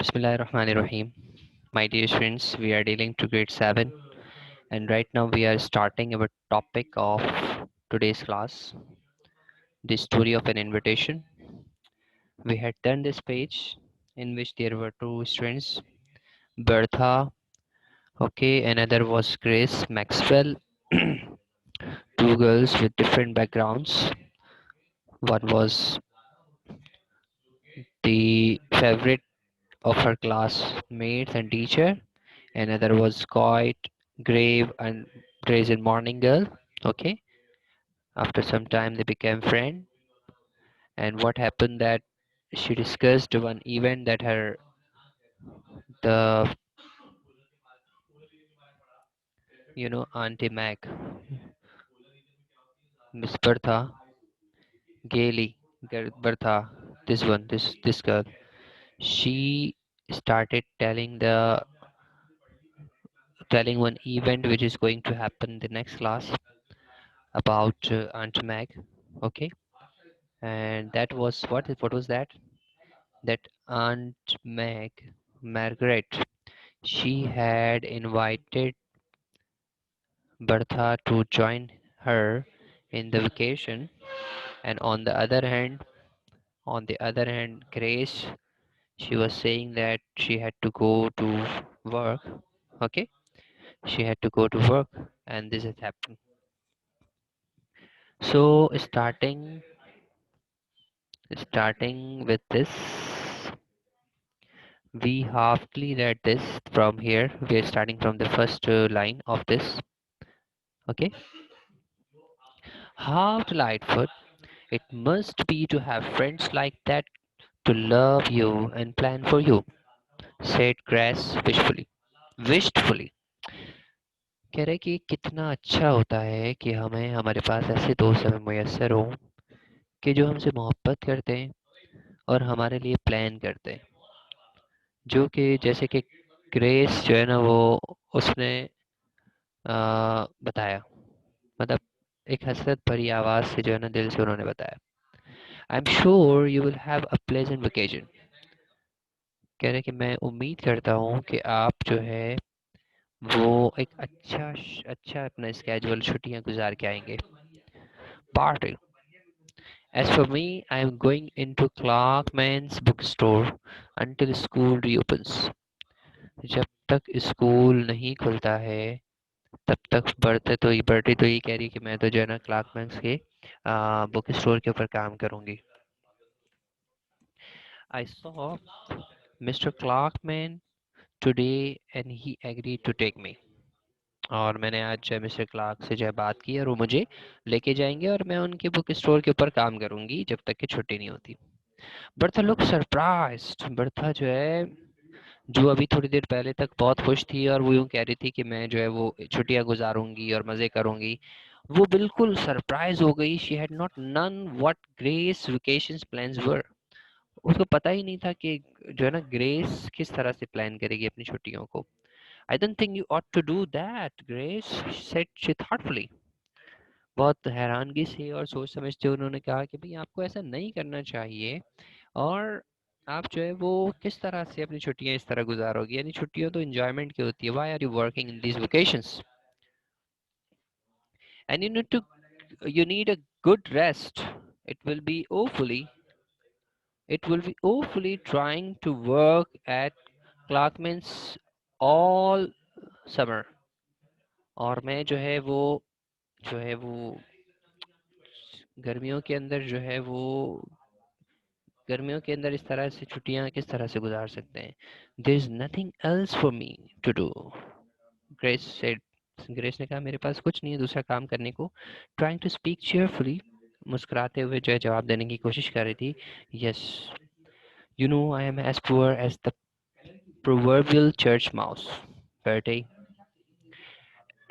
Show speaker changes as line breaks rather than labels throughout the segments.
Bismillahirrahmanirrahim. My dear friends, we are dealing to grade 7 and right now we are starting our topic of today's class, the story of an invitation. We had done this page in which there were two students, Bertha, okay, another was Grace Maxwell, two girls with different backgrounds. One was the favorite of her classmates and teacher, another was quite grave and brazen morning girl. Okay, after some time they became friends, and what happened that she discussed one event that her the Auntie Mac, Miss Bertha, Gaily, Bertha, this girl, she started telling one event which is going to happen in the next class about Aunt Mag. Okay, and that was what was that? That Aunt Meg, Margaret, she had invited Bertha to join her in the vacation, and on the other hand, Grace, she was saying that she had to go to work. Okay, she had to go to work, and this has happened. So starting with this, we halfly read this from here. We are starting from the first line of this. Okay, how delightful it must be to have friends like that to love you and plan for you, said Grace wishfully. कह रहे कि कितना अच्छा होता है कि हमें हमारे पास ऐसे दोस्त हमें मुयस्सर हो कि जो हमसे मोहब्बत करते हैं और हमारे लिए प्लान करते हैं, जो कि जैसे कि ग्रेस जो है ना वो उसने बताया, मतलब एक हसरत भरी आवाज़ से जो है ना दिल से उन्होंने बताया, I am sure you will have a pleasant vacation. कह रहे कि मैं उम्मीद करता हूँ कि आप जो है वो एक अच्छा अपना स्केजुअल छुट्टियां गुजार के आएंगे। Party, as for me, I am going into Clarkman's bookstore until school reopens. जब तक स्कूल नहीं खुलता है तब तक बर्टी तो ये कह रही कि मैं तो जो है ना क्लार्कमैन्स के बुक स्टोर के ऊपर काम करूंगी। I saw Mr. Clarkman today and he agreed to take me. और मैंने आज जो है मिस्टर क्लार्क से जो है बात की और वो मुझे लेके जाएंगे और मैं उनके बुक स्टोर के ऊपर काम करूंगी जब तक कि छुट्टी नहीं होती। बर्था लुक सरप्राइज्ड, बर्था जो है जो अभी थोड़ी देर पहले तक बहुत खुश थी और वो यूं कह रही थी कि मैं जो है वो छुट्टियां गुजारूंगी और मजे करूंगी, वो बिल्कुल सरप्राइज हो गई। She had not known what Grace vacations plans were. उसको पता ही नहीं था कि जो है ना ग्रेस किस तरह से प्लान करेगी अपनी छुट्टियों को। I don't think you ought to do that Grace, said she thoughtfully. बहुत हैरानगी से और सोच समझते हुए उन्होंने कहा कि भाई आपको ऐसा नहीं करना चाहिए, और आप जो है वो किस तरह से अपनी छुट्टियां इस तरह गुजारोगे, यानी छुट्टियां तो एंजॉयमेंट की होती है। Why are you working in these vacations and you need a good rest. it will be awfully it will be awfully trying to work at Clarkman's all summer। और मैं जो है वो गर्मियों के अंदर जो है वो गर्मियों के अंदर इस तरह से छुट्टियां किस तरह से गुजार सकते हैं। There is nothing else for me to do, Grace said. Grace ने कहा मेरे पास कुछ नहीं है दूसरा काम करने को। ट्राइंग टू स्पीक चेयरफुली, मुस्कुराते हुए जो है जवाब देने की कोशिश कर रही थी। Yes, you know I am as poor as the proverbial church mouse, Bertie.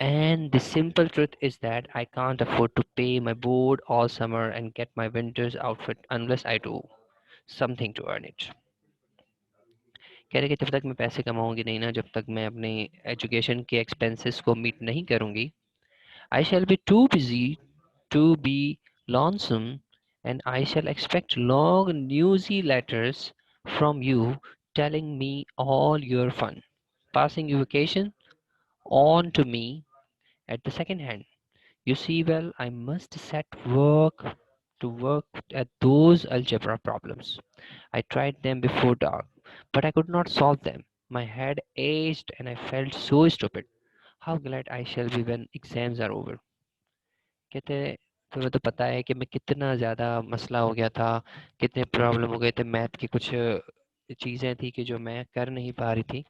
And the simple truth is that I can't afford to pay my board all summer and get my winter's outfit unless I do something to earn it। कह रहे कि जब तक मैं पैसे कमाऊंगी नहीं ना, जब तक मैं अपने एजुकेशन के एक्सपेंसेस को मीट नहीं करूंगी, I shall be too busy to be lonesome and I shall expect long newsy letters from you telling me all your fun, passing your vacation on to me at the second hand. You see, well, I must set to work at those algebra problems. I tried them before dark, but I could not solve them. My head ached and I felt so stupid. How glad I shall be when exams are over. कहते तुम्हें तो पता है कि मैं कितना ज़्यादा मसला हो गया था, कितने प्रॉब्लम हो गए थे, मैथ की कुछ चीज़ें थी कि जो मैं कर नहीं पा रही थी।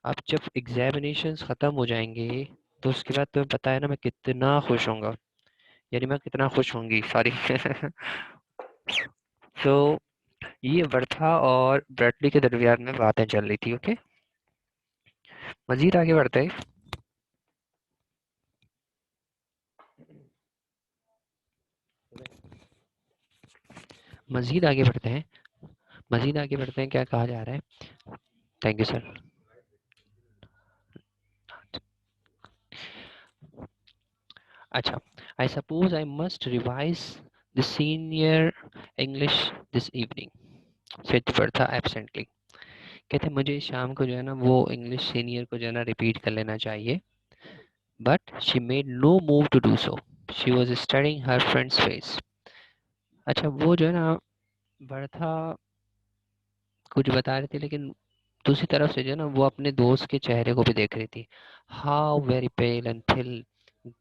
अब जब एग्जामिनेशंस ख़त्म हो जाएंगे तो उसके बाद तुम्हें पता है ना मैं कितना खुश होऊंगा, यानी मैं कितना खुश होंगी, सॉरी। तो ये वर्था और ब्रैडली के दरमियान में बातें चल रही थी। ओके, मजीद आगे बढ़ते हैं। मजीद आगे बढ़ते हैं मजीद आगे बढ़ते हैं, क्या कहा जा रहा है? Thank you sir. अच्छा, I suppose I must revise the senior English this evening, said Bertha absently. कहते मुझे शाम को जो है ना वो इंग्लिश सीनियर को जो है ना रिपीट कर लेना चाहिए। But she made no move to do so, she was studying her friend's face. अच्छा, वो जो है ना वर्था कुछ बता रही थी, लेकिन दूसरी तरफ से जो है ना वो अपने दोस्त के चेहरे को भी देख रही थी। How very pale and thin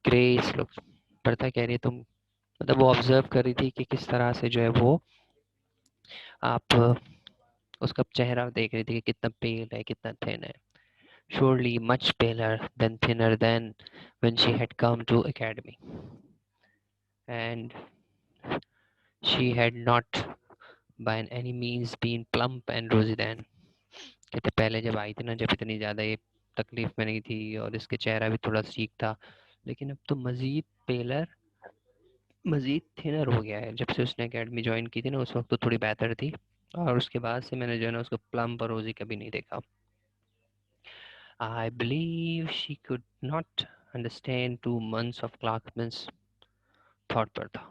Grace looks. Bertha कह रही है तुम, मतलब वो ऑब्जर्व कर रही थी कि किस तरह से जो है वो आप उसका चेहरा देख रही थी कि कितना पेल है, कितना थिन है। Surely much paler than thinner than when she had come to academy, and she had not by any means been plump and rosy then. कहते पहले जब आई थी ना, जब इतनी ज़्यादा ये तकलीफ में नहीं थी और इसके चेहरा भी थोड़ा सीक था, लेकिन अब तो मज़ीद पेलर, मज़ीद थिनर हो गया है। जब से उसने एकेडमी ज्वाइन की थी ना उस वक्त तो थोड़ी बेहतर थी, और उसके बाद से मैंने जो है ना उसको प्लम्प और रोजी कभी नहीं देखा। I believe she could not understand 2 months of Clarkman's thought Bertha.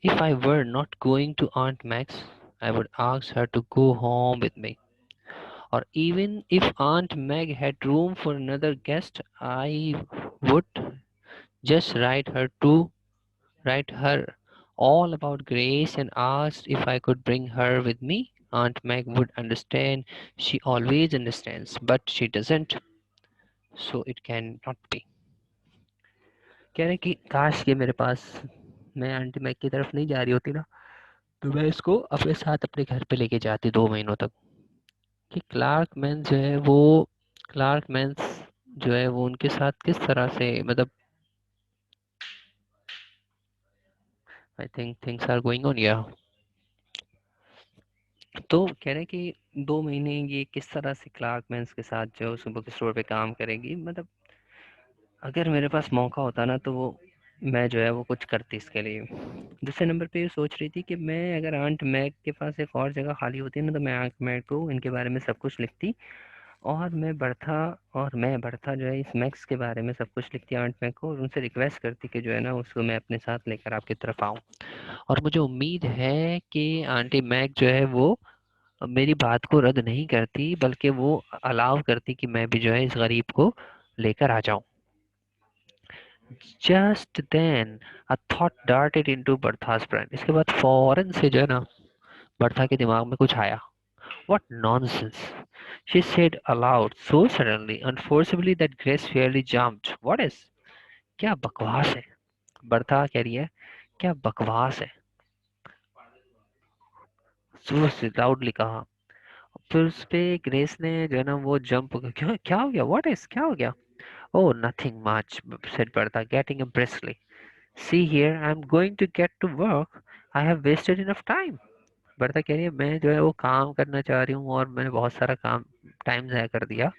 If I were not going to Aunt Max, I would ask her to go home with me. Or even if Aunt Meg had room for another guest, I would just write her all about Grace and asked if I could bring her with me. Aunt Meg would understand. She always understands, but she doesn't, so it cannot be. कह रहे कि काश ये मेरे पास, मैं aunty Mac की तरफ नहीं जा रही होती ना, तो मैं इसको अपने साथ अपने घर पे लेके जाती 2 महीनों तक। कि क्लार्क मैन जो है वो, क्लार्क मैन्स जो है वो उनके साथ किस तरह से, मतलब I think things are going on या। तो कह रहे हैं कि 2 महीने ये किस तरह से क्लार्क मैन्स के साथ जो है बुक स्टोर पे काम करेंगी। मतलब अगर मेरे पास मौका होता ना तो वो, मैं जो है वो कुछ करती इसके लिए। दूसरे नंबर पे ये सोच रही थी कि मैं अगर आंट मैक के पास एक और जगह खाली होती ना तो मैं आंट मैक को इनके बारे में सब कुछ लिखती, और मैं बर्था जो है इस मैक्स के बारे में सब कुछ लिखती आंट मैक को, और उनसे रिक्वेस्ट करती कि जो है ना उसको मैं अपने साथ लेकर आपकी तरफ आऊँ। और मुझे उम्मीद है कि आंटी मैक जो है वो मेरी बात को रद्द नहीं करती, बल्कि वो अलाउ करती कि मैं भी जो है इस गरीब को लेकर आ जाऊं। Just then a thought darted into Bertha's brain. इसके बाद फौरन से जो है ना बर्था के दिमाग में कुछ आया। What nonsense! She said aloud so suddenly and forcibly that Grace fairly jumped. What is? क्या बकवास है? बर्था कह रही है क्या बकवास है, जोर से लाउडली कहा। फिर उस पे ग्रेस ने जो है ना वो जंप, क्या क्या हो गया, व्हाट इज, क्या हो गया? Oh nothing much, said Bertha getting up briskly. See here, I'm going to get to work. I have wasted enough time. बर्ता कह रही है मैं जो है वो काम करना चाह रही हूँ और मैंने बहुत सारा काम टाइम ज़ाया कर दिया।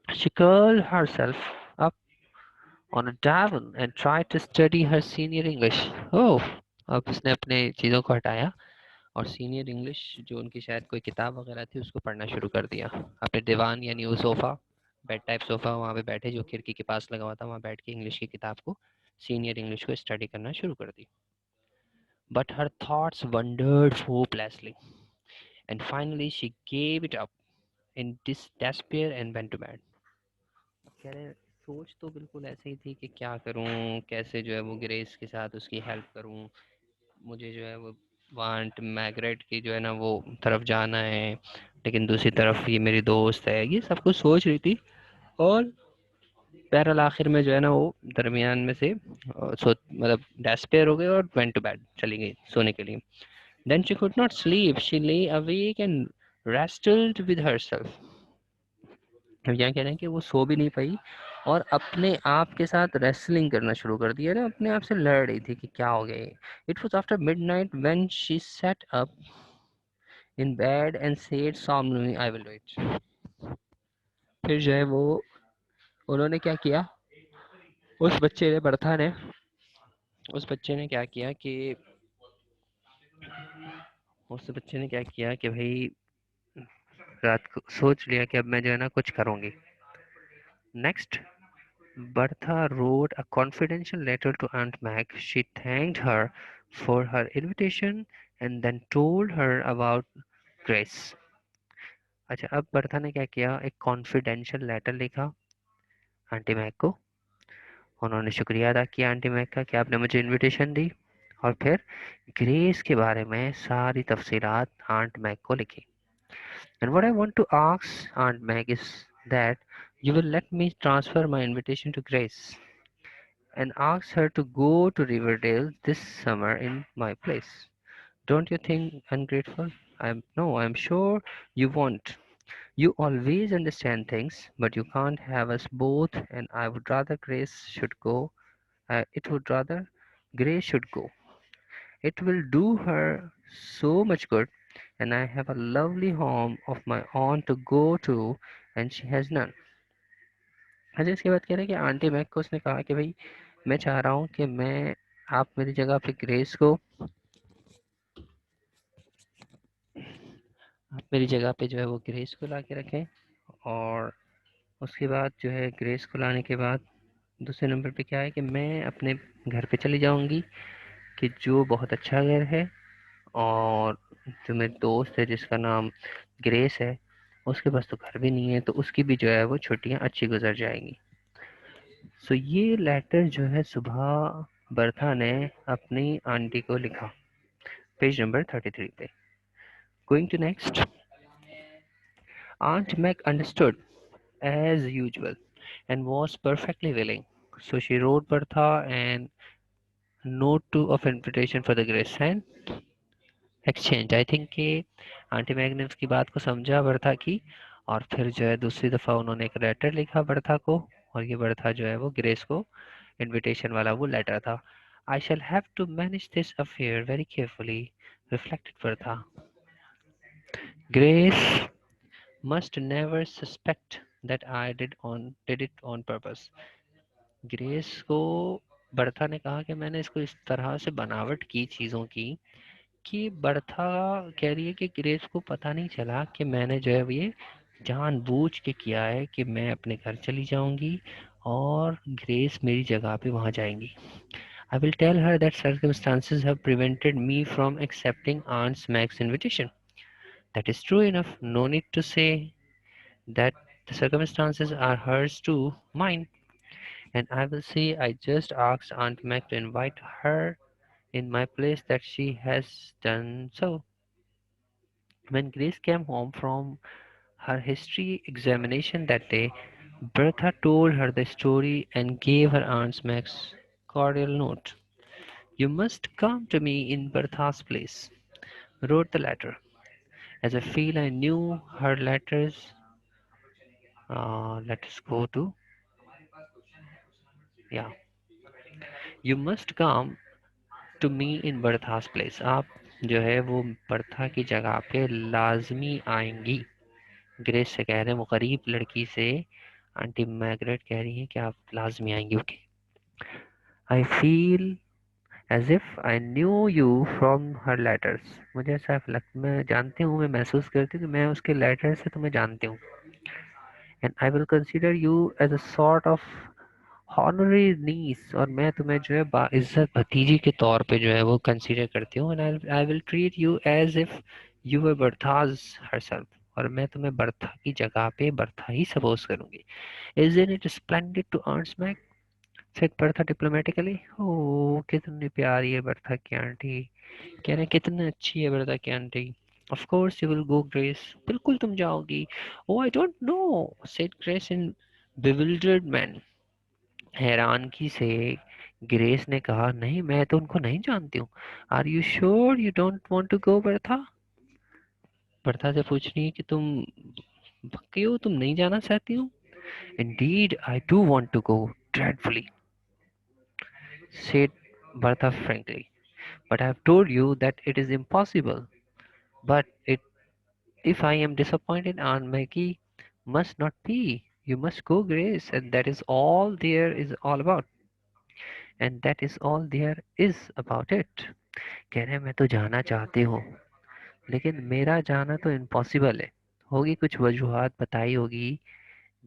She curled herself up on a divan and tried to study her senior English. Oh, अब उसने अपने चीज़ों को हटाया और सीनियर इंग्लिश जो उनकी शायद कोई किताब वगैरह थी उसको पढ़ना शुरू कर दिया। अपने दीवान यानी वो सोफ़ा, बेड टाइप सोफ़ा वहाँ पे बैठे जो खिड़की के पास लगा हुआ था, वहाँ बैठ के इंग्लिश की किताब को, सीनियर इंग्लिश को स्टडी करना शुरू कर दी। But her thoughts wandered hopelessly. and finally she gave it up in despair and went to bed. कह रहे सोच तो बिल्कुल ऐसे ही थी कि क्या करूं, कैसे जो है वो ग्रेस के साथ उसकी हेल्प करूं, मुझे जो है वो वांट मैग्रेट की जो है ना वो तरफ जाना है, लेकिन दूसरी तरफ ये मेरी दोस्त है, ये सब कुछ सोच रही थी। और बहरहाल आखिर में जो है ना वो दरमियान में से मतलब डेस्पेयर हो गए और वेंट टू बेड, चली गई सोने के लिए। Then she could not sleep, she lay awake and wrestled with herself. अब यहाँ कह रहे हैं कि वो सो भी नहीं पाई और अपने आप के साथ रेसलिंग करना शुरू कर दिया ना, अपने आप से लड़ रही थी कि क्या हो गया। It was after midnight when she sat up in bed and said solemnly I will do it. फिर जो है वो उन्होंने क्या किया, उस बच्चे ने बर्था ने उस बच्चे ने क्या किया कि उस बच्चे ने क्या किया कि भाई रात को सोच लिया कि अब मैं जो है ना कुछ करूंगी। Next, Bertha wrote a confidential letter to Aunt Meg. She thanked her for her invitation and then told her about Grace. अच्छा, अब बर्था ने क्या किया, एक कॉन्फिडेंशियल लेटर लिखा आंटी मैग को। उन्होंने शुक्रिया अदा किया आंटी मैग का कि आपने मुझे इनविटेशन दी, और फिर ग्रेस के बारे में सारी तफसीलात आंट मैग को लिखी। And what I want to ask Aunt Meg is that you will let me transfer my invitation to Grace and ask her to go to Riverdale this summer in my place. Don't you think ungrateful? I'm sure you won't. You always understand things, but you can't have us both, and I would rather Grace should go. It would rather Grace should go. It will do her so much good, and I have a lovely home of my own to go to, and she has none. अच्छा, इसके बाद कह रहे हैं कि aunty Mac को उसने कहा कि भाई मैं चाह रहा हूँ कि मैं आप मेरी जगह पे ग्रेस को आप मेरी जगह पे जो है वो ग्रेस को ला के रखें, और उसके बाद जो है ग्रेस को लाने के बाद दूसरे नंबर पे क्या है कि मैं अपने घर पे चली जाऊंगी, कि जो बहुत अच्छा घर है, और जो मेरी दोस्त है जिसका नाम ग्रेस है उसके पास तो घर भी नहीं है, तो उसकी भी जो है वो छुट्टियां अच्छी गुजर जाएंगी। सो ये लेटर जो है सुबह बर्था ने अपनी आंटी को लिखा, पेज नंबर 33 पे। Going to next, Aunt Meg understood as usual and was perfectly willing. So she wrote Bertha an note to of invitation for the grace and exchange. I think कि aunty mag ने उसकी बात को समझा Bertha की, और फिर जो है दूसरी दफ़ा उन्होंने एक लेटर लिखा बर्था को, और ये बर्था जो है वो ग्रेस को इनविटेशन वाला वो लेटर था। I shall have to manage this affair very carefully, reflected Bertha. Grace must never suspect that I did it on purpose. Grace को बर्था ने कहा कि मैंने इसको इस तरह से बनावट की चीज़ों की कि बर्था कह रही है कि ग्रेस को पता नहीं चला कि मैंने जो है ये जानबूझ के किया है कि मैं अपने घर चली जाऊंगी और ग्रेस मेरी जगह पे वहां जाएंगी। I will tell her that circumstances have prevented me from accepting Aunt Meg's invitation. That is true enough. No need to say that the circumstances are hers too, mine. And I will say I just asked Aunt Meg to invite her in my place, that she has done so. When Grace came home from her history examination that day, Bertha told her the story and gave her Aunt Meg's cordial note. You must come to me in Bertha's place, wrote the letter. As I feel I knew her letters, let us go to, yeah, you must come to me in Bertha's place. आप जो है वो Bertha की जगह पे लाजमी आएंगी। Grace से कह रहे हैं, वो गरीब लड़की से आंटी मैग्रेट कह रही हैं कि आप लाजमी आएंगी। Okay, I feel as if I knew you from her letters. मुझे ऐसा लग, मैं जानती हूँ, मैं महसूस करती हूँ कि मैं उसके लेटर से तुम्हें जानती हूँ। And I will consider you as a sort of honorary niece, और मैं तुम्हें जो है बाइज्जत भतीजी के तौर पे जो है वो कंसीडर करती हूँ। And I will treat you as if you were Bertha's herself, और मैं तुम्हें बर्था की जगह पे बर्था ही सपोज करूंगी। Isn't it splendid to earns Mac, said Bertha diplomatically. ओ कितनी प्यारी है बर्था की आंटी, कह रहे कितनी अच्छी है बर्था की आंटी। Of course you will go Grace, बिल्कुल तुम जाओगी। Oh I don't know, said Grace in bewildered manner, हैरानगी से ग्रेस ने कहा, नहीं मैं तो उनको नहीं जानती हूँ। Are you sure you don't want to go Bertha, Bertha से पूछ रही है कि तुम क्यों, तुम नहीं जाना चाहती हो। Indeed I do want to go dreadfully, said Bertha frankly, but I have told you that it is impossible. But if I am disappointed, Aunt Maggie must not be. You must go, Grace, and that is all there is all about. And that is all there is about it. कह रहे मैं तो जाना चाहती हूँ, लेकिन मेरा जाना तो इम्पॉसिबल है। होगी कुछ वजूहात बताई होगी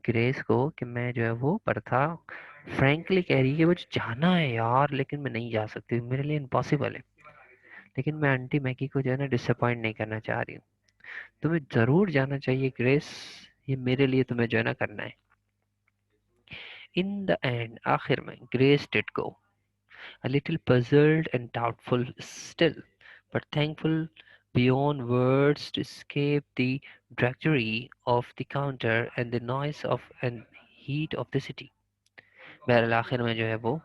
ग्रेस को कि मैं जो है वो बर्था फ्रैंकली कह रही है कि मुझे जाना है यार, लेकिन मैं नहीं जा सकती, मेरे लिए इम्पॉसिबल है। लेकिन मैं आंटी मैगी को जो है ना डिसअपॉइंट नहीं करना चाह रही हूँ। तुम्हें जरूर जाना चाहिए ग्रेस, ये मेरे लिए तुम्हें जो है ना करना है। इन द एंड, आखिर में grace did go, a little puzzled and doubtful still, but thankful beyond words to escape the drudgery of the counter and the noise of and heat of the city। बहरहाल आखिर में जो है वो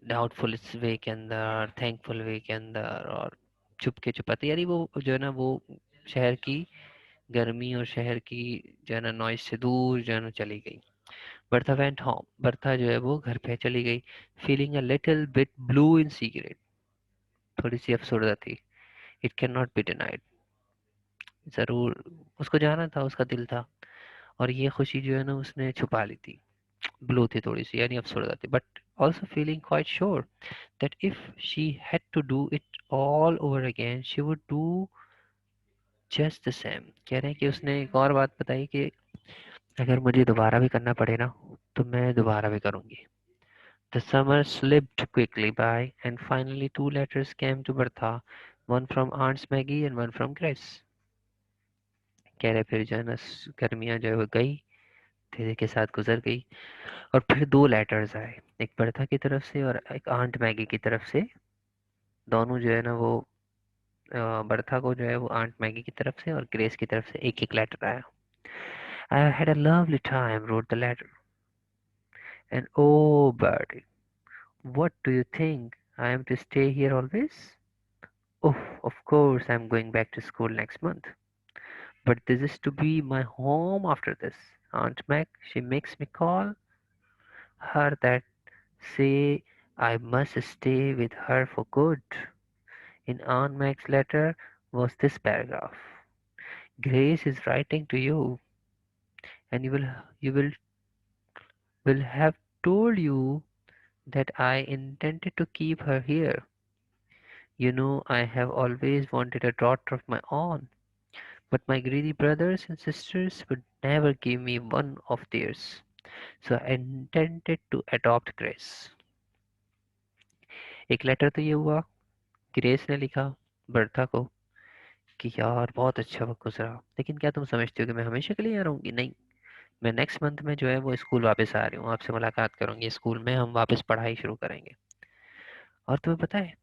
doubtful इस वे के अंदर, थैंकफुल वे के अंदर, और चुपके चुपाते यानी वो जो है ना वो शहर की गर्मी और शहर की जो है ना नॉइस से दूर जो है ना चली गई। बर्था वेंट होम, बर्था जो है वो घर पे चली गई। Feeling a little bit blue in secret, थोड़ी सी अफसरदा थी। It can not be denied, जरूर उसको जाना था, उसका दिल था, और ये खुशी जो है ना उसने छुपा ली थी। ब्लू थी थोड़ी सी यानी अफसरदा थी, but also feeling quite sure that if she had to do it all over again, she would do just the same। कह रहे हैं कि उसने एक और बात बताई कि अगर मुझे दोबारा भी करना पड़े ना, तो मैं दोबारा भी करूंगी। The summer slipped quickly by, and finally two letters came to Bertha, one from Aunt Maggie and one from Grace। कह रहे फिर जो है ना गर्मियां जो है वो गई, तेजी के साथ गुजर गई, और फिर दो लेटर्स आए, एक बर्था की तरफ से और एक आंट मैगी की तरफ से। दोनों जो है ना वो बर्था को जो है वो आंट मैगी की तरफ से और ग्रेस की तरफ से एक एक लेटर आया। I had a lovely time, wrote the letter, and oh, Bertie, what do you think? I am to stay here always? Oh, of course, I'm going back to school next month. But this is to be my home after this. Aunt Mac, she makes me call her that, say I must stay with her for good. In Aunt Mac's letter was this paragraph. Grace is writing to you, and you will have told you that I intended to keep her here. You know I have always wanted a daughter of my own, but my greedy brothers and sisters would never give me one of theirs, so I intended to adopt Grace। एक letter तो ये हुआ, grace ने लिखा Bertha को कि यार बहुत अच्छा वक्त गुजरा, लेकिन क्या तुम समझती हो कि मैं हमेशा के लिए यहाँ रहूंगी? नहीं, मैं नेक्स्ट मंथ में जो है वो स्कूल वापस आ रही हूँ, आपसे मुलाकात करूंगी स्कूल में, हम वापस पढ़ाई शुरू करेंगे। और तुम्हें पता है,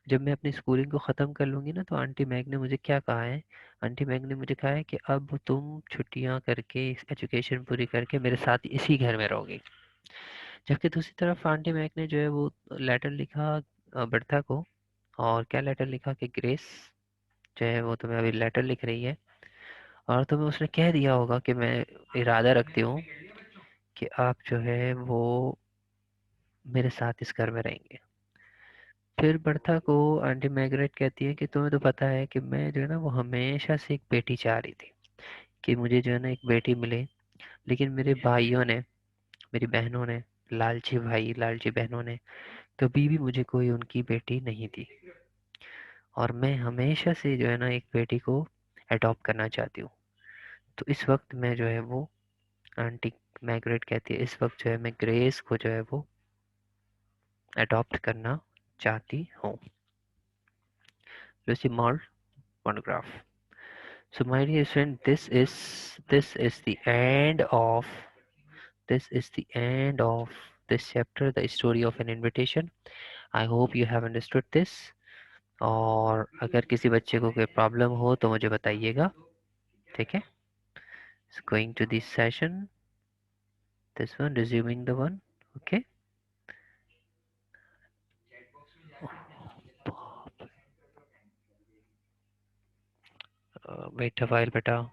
जब मैं अपनी स्कूलिंग को ख़त्म कर लूँगी ना, तो आंटी मैग ने मुझे क्या कहा है? आंटी मैग ने मुझे कहा है कि अब तुम छुट्टियां करके, एजुकेशन पूरी करके मेरे साथ इसी घर में रहोगी। जबकि दूसरी तरफ आंटी मैग ने जो है वो लेटर लिखा बर्था को, और क्या लेटर लिखा कि ग्रेस जो है वो तुम्हें अभी लेटर लिख रही है, और तुम्हें उसने कह दिया होगा कि मैं इरादा रखती हूँ कि आप जो है वो मेरे साथ इस घर में रहेंगे। फिर बर्था को आंटी मैगरेट कहती है कि तुम्हें तो पता है कि मैं जो है ना वो हमेशा से एक बेटी चाह रही थी, कि मुझे जो है ना एक बेटी मिले, लेकिन मेरे भाइयों ने, मेरी बहनों ने, लालची भाई लालची बहनों ने कभी भी मुझे कोई उनकी बेटी नहीं दी, और मैं हमेशा से जो है ना एक बेटी को अडॉप्ट करना चाहती हूँ। तो इस वक्त मैं जो है वो, आंटी मैगरेट कहती है, इस वक्त जो है मैं ग्रेस को जो है वो अडॉप्ट करना चाहती हूँ। Lucy mall, one graph. So my dear friend, this is the end of this chapter, the story of an invitation. I hope you have understood this. और अगर किसी बच्चे को कोई प्रॉब्लम हो तो मुझे बताइएगा, ठीक है? Going to this session, this one, resuming the one, okay? Wait a while बेटा.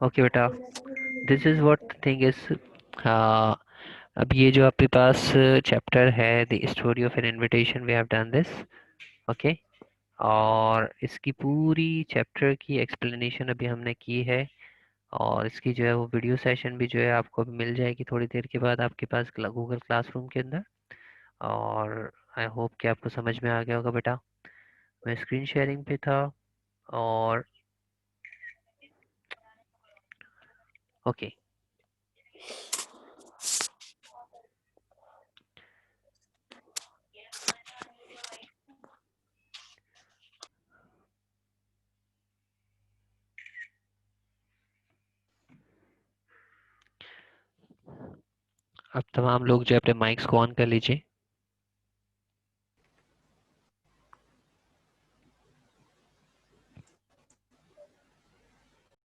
ओके बेटा, this is what the thing is. अब ये जो आपके पास चैप्टर है, the story of an invitation, we have done this, okay. और इसकी पूरी चैप्टर की एक्सप्लेनेशन अभी हमने की है, और इसकी जो है वो वीडियो सेशन भी जो है आपको अभी मिल जाएगी थोड़ी देर के बाद आपके पास गूगल क्लासरूम के अंदर. और आई होप कि आपको समझ में आ गया होगा बेटा. मैं स्क्रीन शेयरिंग पे था. और ओके, अब तमाम लोग जो है अपने माइक्स को ऑन कर लीजिए.